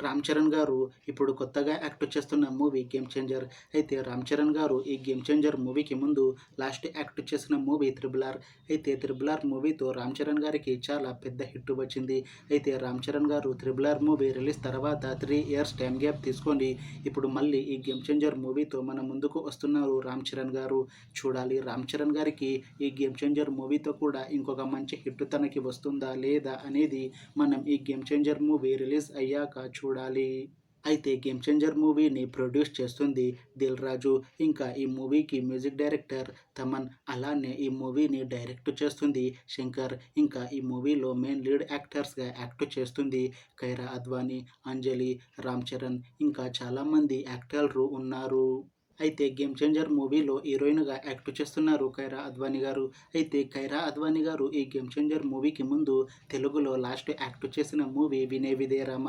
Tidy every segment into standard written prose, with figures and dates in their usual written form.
రామ్ చరణ్ గారు ఇప్పుడు కొత్తగా యాక్ట్ చేస్తున్న మూవీ గేమ్ చేంజర్. అయితే రామ్ చరణ్ గారు ఈ గేమ్ చేంజర్ మూవీకి ముందు లాస్ట్ యాక్ట్ చేసిన మూవీ త్రిబుల్ ఆర్. అయితే త్రిబుల్ ఆర్ మూవీతో రామ్ చరణ్ గారికి చాలా పెద్ద హిట్ వచ్చింది. అయితే రామ్ చరణ్ గారు త్రిబుల్ ఆర్ మూవీ రిలీజ్ తర్వాత 3 ఇయర్స్ టైం గ్యాప్ తీసుకొని ఇప్పుడు మళ్ళీ ఈ గేమ్ చేంజర్ మూవీతో మన ముందుకు వస్తున్నారు రామ్ చరణ్ గారు. చూడాలి రామ్ చరణ్ గారికి ఈ గేమ్ చేంజర్ మూవీతో కూడా ఇంకొక మంచి హిట్ తనకి వస్తుందా లేదా అనేది మనం ఈ గేమ్ చేంజర్ మూవీ రిలీజ్ అయ్యాక చూడాలి. అయితే గేమ్ చేంజర్ మూవీని ప్రొడ్యూస్ చేస్తుంది దిల్ రాజు. ఇంకా ఈ మూవీకి మ్యూజిక్ డైరెక్టర్ తమన్, అలానే ఈ మూవీని డైరెక్ట్ చేస్తుంది శంకర్. ఇంకా ఈ మూవీలో మెయిన్ లీడ్ యాక్టర్స్గా యాక్ట్ చేస్తుంది కైరా అద్వానీ, అంజలి, రామ్ చరణ్, ఇంకా చాలామంది యాక్టర్లు ఉన్నారు. అయితే గేమ్ చేంజర్ మూవీలో హీరోయిన్గా యాక్ట్ చేస్తున్నారు కైరా అద్వానీ గారు. అయితే కైరా అద్వానీ గారు ఈ గేమ్ చేంజర్ మూవీకి ముందు తెలుగులో లాస్ట్ యాక్ట్ చేసిన మూవీ వినయ విధేయ రామ.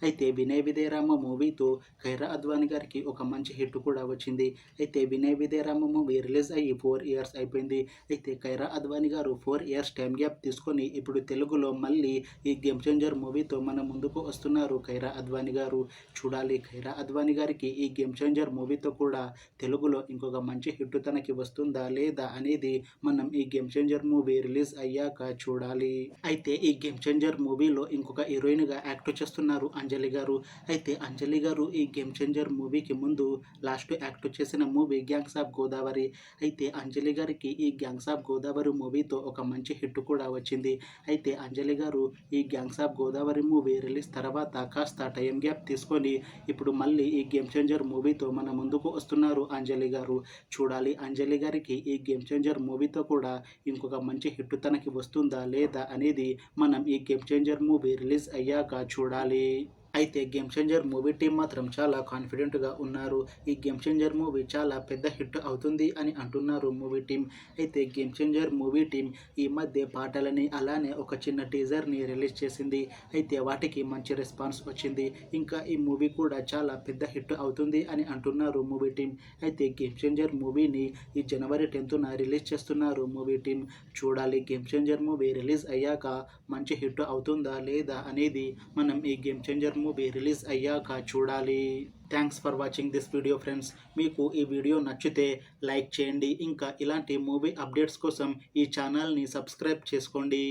అయితే వినయ విధేయ రామ మూవీతో కైరా అద్వానీ గారికి ఒక మంచి హిట్ కూడా వచ్చింది. అయితే వినయ విధేయ రామ మూవీ రిలీజ్ అయ్యి 4 ఇయర్స్ అయిపోయింది. అయితే కైరా అద్వానీ గారు 4 ఇయర్స్ టైం గ్యాప్ తీసుకొని ఇప్పుడు తెలుగులో మళ్ళీ ఈ గేమ్ చేంజర్ మూవీతో మన ముందుకు వస్తున్నారు కైరా అద్వానీ గారు. చూడాలి కైరా అద్వానీ గారికి ఈ గేమ్ చేంజర్ మూవీతో కూడా తెలుగులో ఇంకొక మంచి హిట్ తనకి వస్తుందా లేదా అనేది మనం ఈ గేమ్ చేంజర్ మూవీ రిలీజ్ అయ్యాక చూడాలి. అయితే ఈ గేమ్ చేంజర్ మూవీలో ఇంకొక హీరోయిన్గా యాక్ట్ చేస్తున్నారు అంజలి గారు. అయితే అంజలి గారు ఈ గేమ్ చేంజర్ మూవీకి ముందు లాస్ట్ యాక్ట్ చేసిన మూవీ గ్యాంగ్స్ ఆఫ్ గోదావరి. అయితే అంజలి గారికి ఈ గ్యాంగ్స్ ఆఫ్ గోదావరి మూవీతో ఒక మంచి హిట్ కూడా వచ్చింది. అయితే అంజలి గారు ఈ gangs of Godavari movie release తర్వాత కాస్త టైం గ్యాప్ తీసుకొని ఇప్పుడు మళ్ళీ ఈ గేమ్ చేంజర్ మూవీతో మన ముందుకు వస్తున్నారు అంజలి గారు. చూడాలి అంజలి గారికి ఈ గేమ్ చేంజర్ మూవీతో కూడా ఇంకొక మంచి హిట్ తనకి వస్తుందా లేదా అనేది మనం ఈ గేమ్ చేంజర్ మూవీ రిలీజ్ అయ్యాక చూడాలి. అయితే గేమ్ చేంజర్ మూవీ టీం మాత్రం చాలా కాన్ఫిడెంట్గా ఉన్నారు. ఈ గేమ్ చేంజర్ మూవీ చాలా పెద్ద హిట్ అవుతుంది అని అంటున్నారు మూవీ టీం. అయితే గేమ్ చేంజర్ మూవీ టీం ఈ మధ్య పాటలని అలానే ఒక చిన్న టీజర్ని రిలీజ్ చేసింది. అయితే వాటికి మంచి రెస్పాన్స్ వచ్చింది. ఇంకా ఈ మూవీ కూడా చాలా పెద్ద హిట్ అవుతుంది అని అంటున్నారు మూవీ టీం. అయితే గేమ్ చేంజర్ మూవీని ఈ జనవరి 10న రిలీజ్ చేస్తున్నారు మూవీ టీం. చూడాలి గేమ్ చేంజర్ మూవీ రిలీజ్ అయ్యాక మంచి హిట్ అవుతుందా లేదా అనేది మనం ఈ గేమ్ చేంజర్ మూవీ రిలీజ్ అయ్యాక చూడాలి. Thanks for watching this video friends. మీకు ఈ వీడియో నచ్చితే లైక్ చేయండి. ఇంకా ఇలాంటి మూవీ అప్డేట్స్ కోసం ఈ ఛానల్ని సబ్స్క్రైబ్ చేసుకోండి.